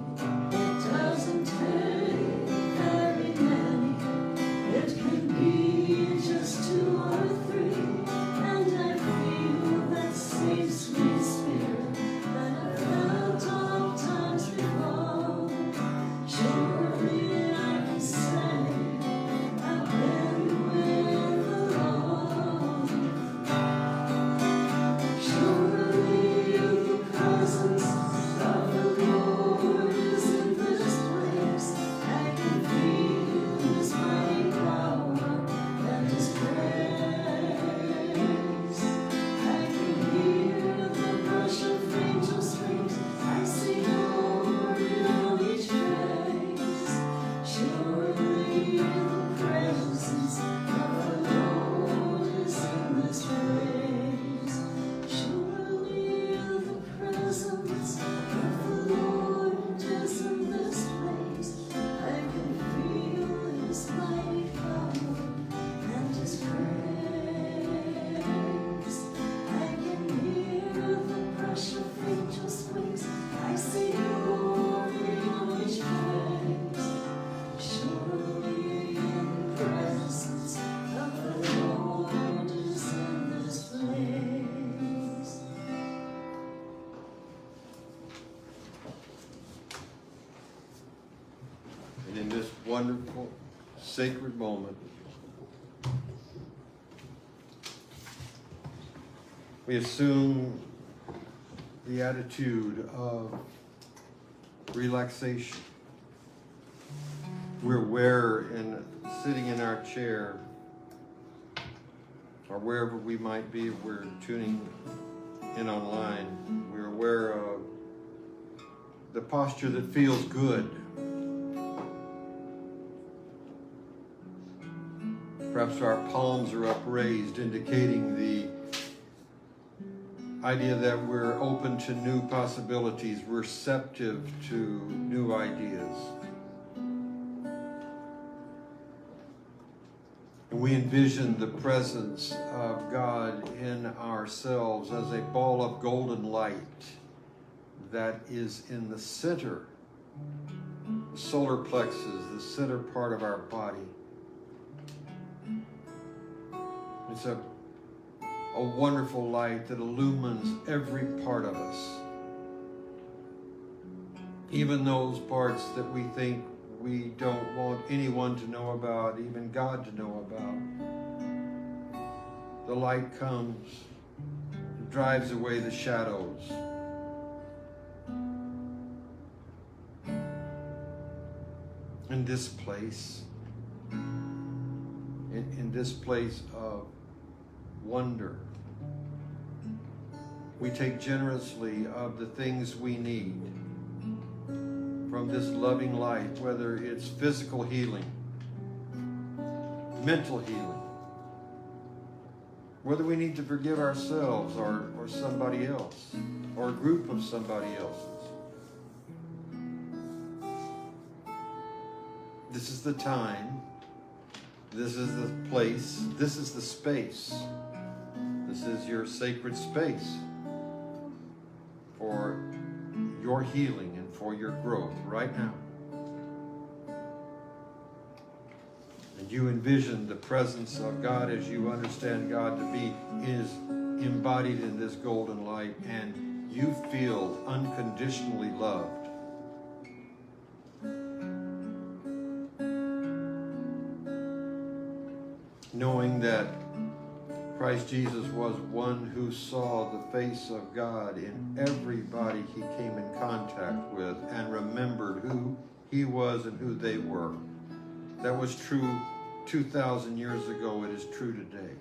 A: wonderful, sacred moment. We assume the attitude of relaxation. We're aware in sitting in our chair, or wherever we might be, if we're tuning in online, we're aware of the posture that feels good. Perhaps our palms are upraised, indicating the idea that we're open to new possibilities, receptive to new ideas. And we envision the presence of God in ourselves as a ball of golden light that is in the center, the solar plexus, the center part of our body. It's a wonderful light that illumines every part of us. Even those parts that we think we don't want anyone to know about, even God to know about. The light comes, drives away the shadows. In this place, in this place of wonder, we take generously of the things we need from this loving light, whether it's physical healing, mental healing, whether we need to forgive ourselves or somebody else, or a group of somebody else's. This is the time, this is the place, this is the space. This is your sacred space for your healing and for your growth right now. And you envision the presence of God as you understand God to be is embodied in this golden light, and you feel unconditionally loved. Knowing that Christ Jesus was one who saw the face of God in everybody he came in contact with and remembered who he was and who they were. That was true 2,000 years ago. It is true today.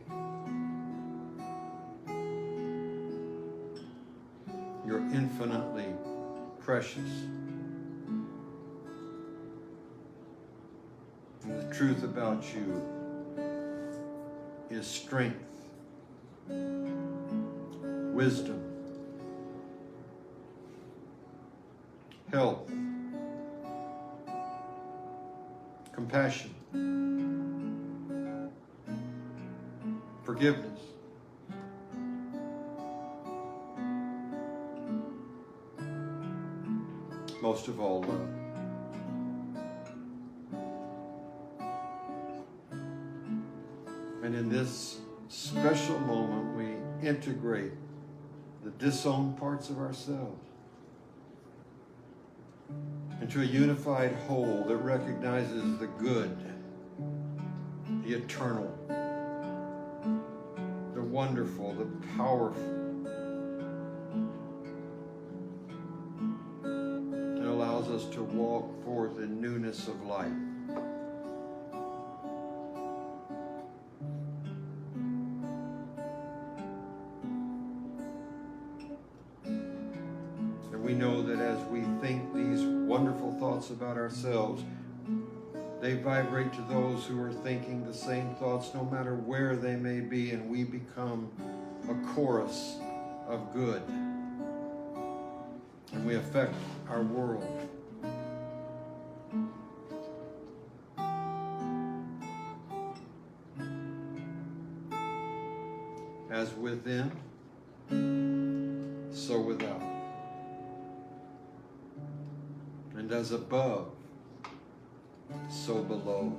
A: You're infinitely precious. And the truth about you is strength, wisdom, health, compassion, forgiveness, most of all, love. And in this special moment, we integrate the disowned parts of ourselves into a unified whole that recognizes the good, the eternal, the wonderful, the powerful, and allows us to walk forth in newness of life. We know that as we think these wonderful thoughts about ourselves, they vibrate to those who are thinking the same thoughts, no matter where they may be, and we become a chorus of good. And we affect our world. As within, so without. And as above, so below.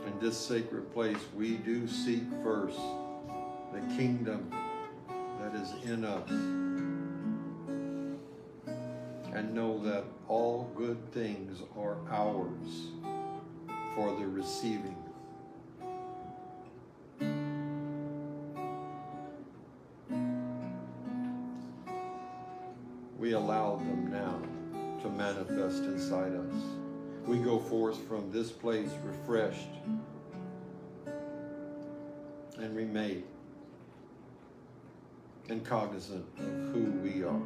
A: In this sacred place, we do seek first the kingdom that is in us. and know that all good things are ours for the receiving. We allow them now to manifest inside us. We go forth from this place refreshed and remade and cognizant of who we are.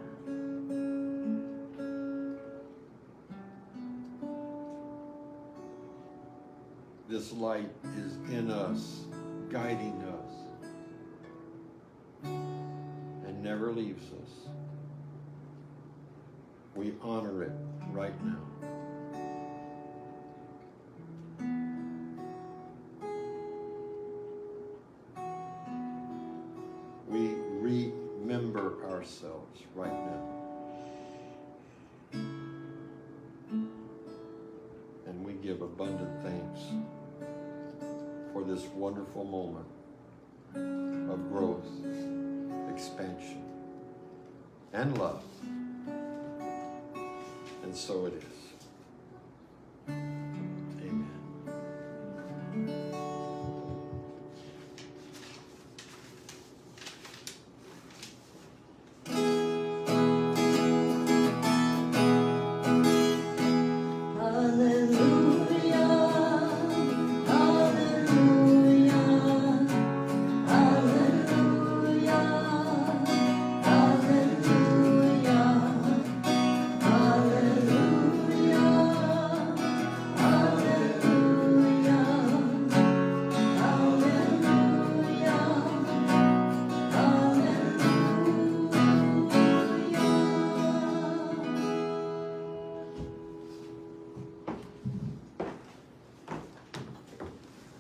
A: This light is in us, guiding us, and never leaves us. We honor it right now. We remember ourselves right now. And we give abundant thanks for this wonderful moment of growth, expansion, and love. And so it is. Amen.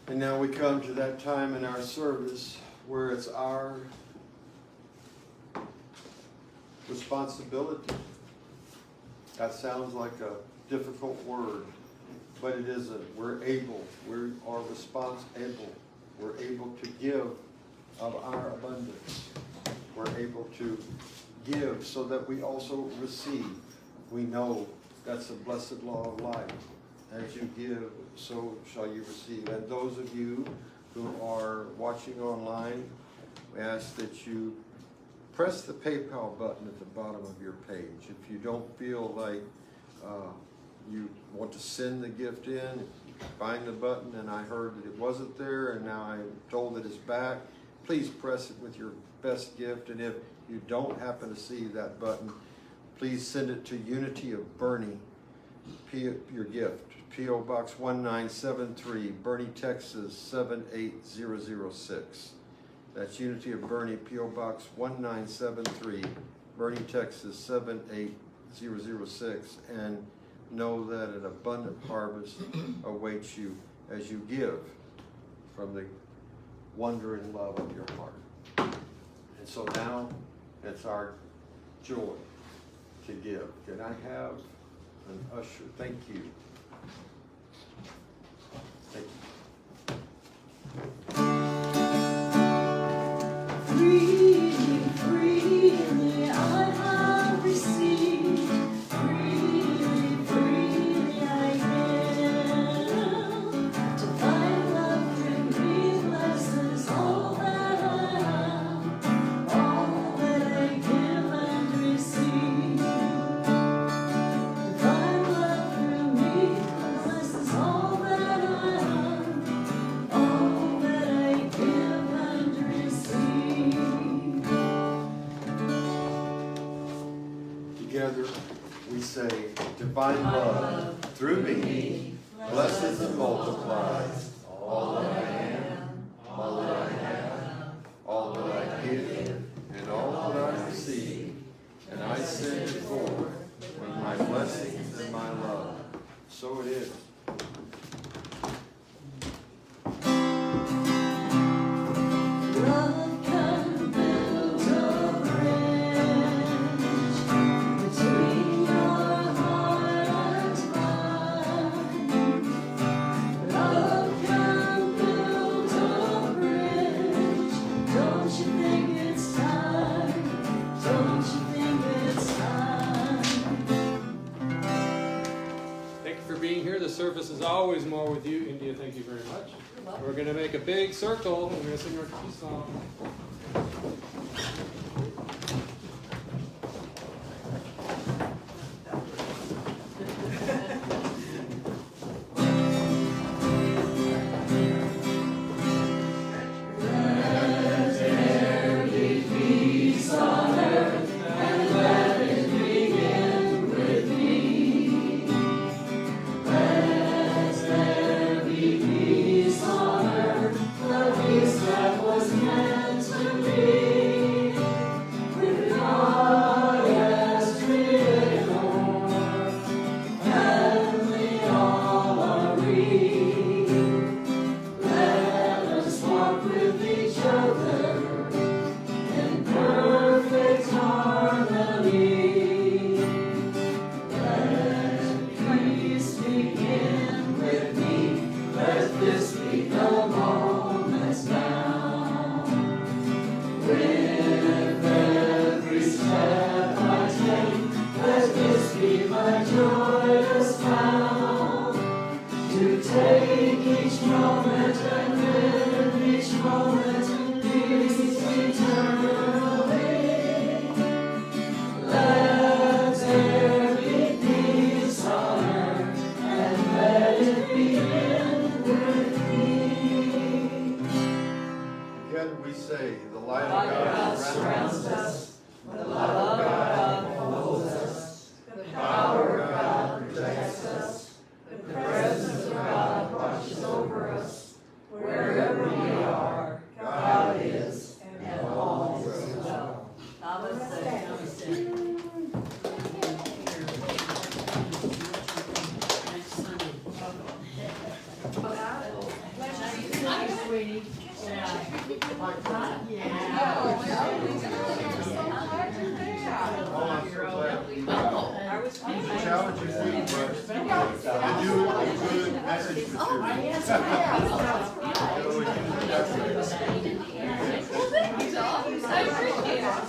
A: And now we come to that time in our service where it's our responsibility. That sounds like a difficult word, but it isn't. We're able, we are responsible. We're able to give of our abundance. We're able to give so that we also receive. We know that's a blessed law of life. As you give, so shall you receive. And those of you who are watching online, we ask that you press the PayPal button at the bottom of your page. If you don't feel like you want to send the gift in, find the button, and I heard that it wasn't there, and now I'm told that it's back, please press it with your best gift. And if you don't happen to see that button, please send it to Unity of Boerne, your gift. P.O. Box 1973, Boerne, Texas 78006. That's Unity of Boerne, P.O. Box 1973, Boerne, Texas 78006. And know that an abundant harvest awaits you as you give from the wonder and love of your heart. And so now it's our joy to give. Can I have an usher? Thank you. Thank you.
C: Freely, freely I have received. Freely, freely I give. Divine love through me blesses all that I have, all that I give and receive. Divine love through me blesses all that I have, all that I give and receive.
A: Together we say, divine love through me blesses and multiplies all that I am, all that I have, all that I give, and all that I receive. And I send it forth with my blessings and my love. So it is.
C: Love can build a bridge between your heart and mine. Love can build a bridge. Don't you think it's time? Don't you think it's time?
B: service is always more with you. India, thank you very much. We're going to make a big circle, and we're going to sing our peace song.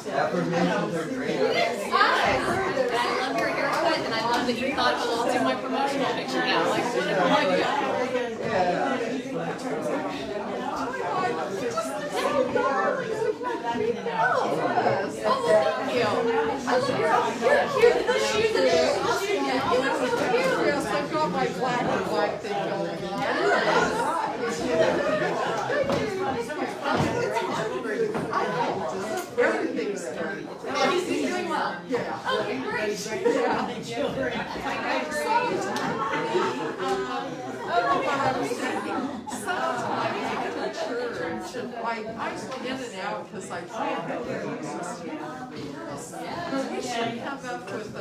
I: Affirmations are great.
J: I love your haircut, and I love that you thought, oh, I'll do my promotional picture now. Like, what a cool idea. Oh, well, thank you. I love your outfit. You're cute. The shoes and the costume. You look so cute.
K: Yes, I've got my black and white thing going on. Everything's dirty.
J: Oh, he's doing well.
K: Yeah.
J: Okay, great.
K: Sometimes I go to church and I in and out because I find that they're but we should come up with a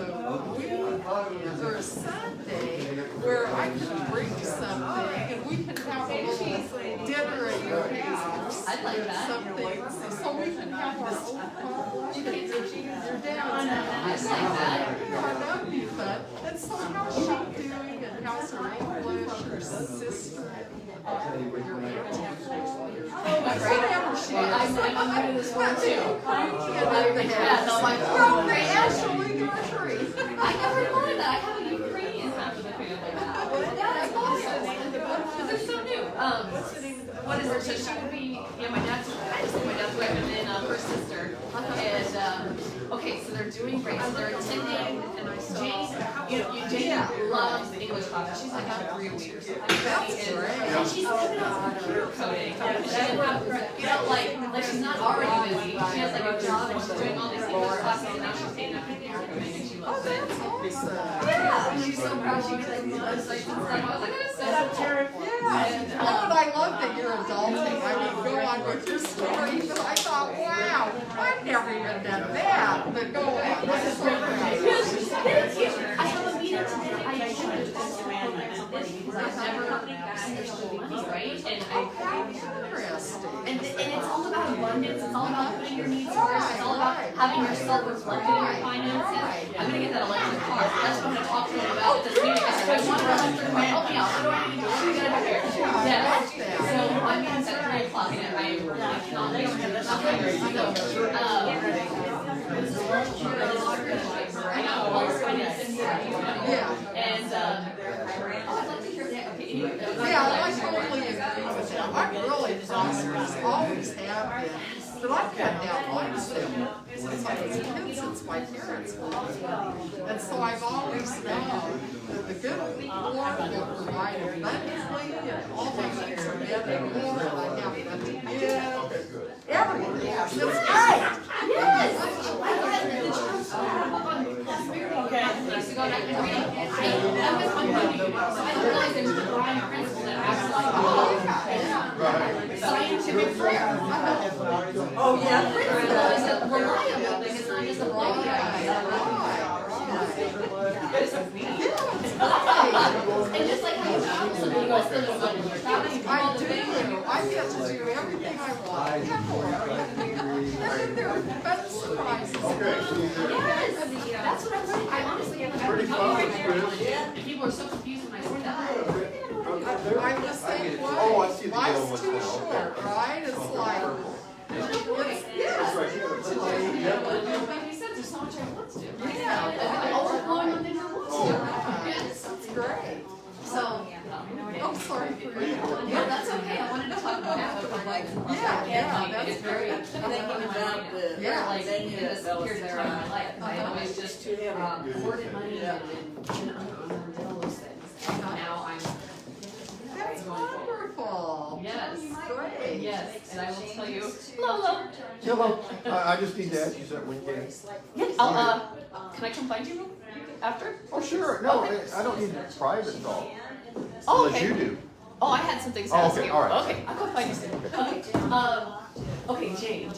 K: weekend or a Sunday where I can bring something and we can have a little dinner at your house.
J: I'd like that.
K: Something, so we can have our own your dad's
J: I'd like that.
K: yeah, that'd be fun. And so how's she doing and how's her English, her sister, your whatever she is.
J: I'm new to this one too.
K: Yeah,
J: no, like,
K: well, they actually got three.
J: I never thought of that. I have a Ukrainian half of the family now. That's awesome. Because they're so new. What is her? So she would be, my dad's, I just think my dad's wife and then her sister. And, okay, so they're doing great. So they're attending, and Jane loves English classes. She's like on 3 a week or something. And she's coming out computer coding. She didn't have, like she's not already busy. She has like a job and she's doing all these English classes and now she's taking up computer coding and she loves it. Yeah, she's so proud. She was like, websites and stuff. I was like, that is so cool.
K: Yeah. Oh, and I love that you're adulting. I mean, go on with your story. But I thought, wow, I've never even done that. But go on. That's so great.
J: I have a meeting today. I should have just because I've never understood money, right? And and it's all about abundance. It's all about putting your needs first. It's all about having yourself reflected in your finances. I'm gonna get that electric car. That's what I'm gonna talk to them about at this meeting. I said, I want an electric car. Help me out. What do I need to do? What do we gotta do here? Yeah. So my meeting's at 3 o'clock and I cannot make it. This is first year of this organization. I got all this finance in here. And I'd like to hear
K: Yeah, I totally agree with that. I'm really prosperous, always have been. But I've had that mindset since I was a kid, since my parents were. And so I've always known that the good Lord will provide abundantly and all my needs are met and more and I have enough to give. Everything. That's right.
J: Years ago, and I've been reading, I'm with my money, so I don't realize there's a divine principle that acts like scientific prayer.
H: Oh, yeah.
J: It's a reliable thing, it's not just a blanket idea. And just like how you travel, some people still just like when you're traveling,
K: I do. I get to do everything I want. And then there are fun surprises.
J: yes, that's what I'm saying. I honestly, people are so confused when I say that.
K: I'm the same way.
A: Oh, I see the yellow
K: Life's
A: one
K: too
A: now.
K: short, right? It's like,
J: Like you said, there's so much I want to do.
K: yeah,
J: Overflowing on things I want to do.
K: yes, that's great.
J: So,
K: I'm sorry for you.
J: yeah, that's okay. I wanted to talk about it, but like,
K: Yeah, that's
J: it's very,
K: great.
H: Thinking about the.
K: Yeah.
J: like, in this period of time in my life, I always just, hoarded money and on those things. And now I'm,
K: That's wonderful.
J: yes,
K: Great.
J: yes, and I will tell you, Lola.
A: Hello. I just need to ask you something when you can.
J: Yeah, I'll, can I come find you after?
A: Oh, sure. No, I don't need a private talk.
J: Oh,
A: Unless
J: okay.
A: you do.
J: Oh, I had some things to
A: Oh,
J: ask
A: okay,
J: you.
A: all right.
J: Okay, I'll come find you soon. Okay, okay, Jane.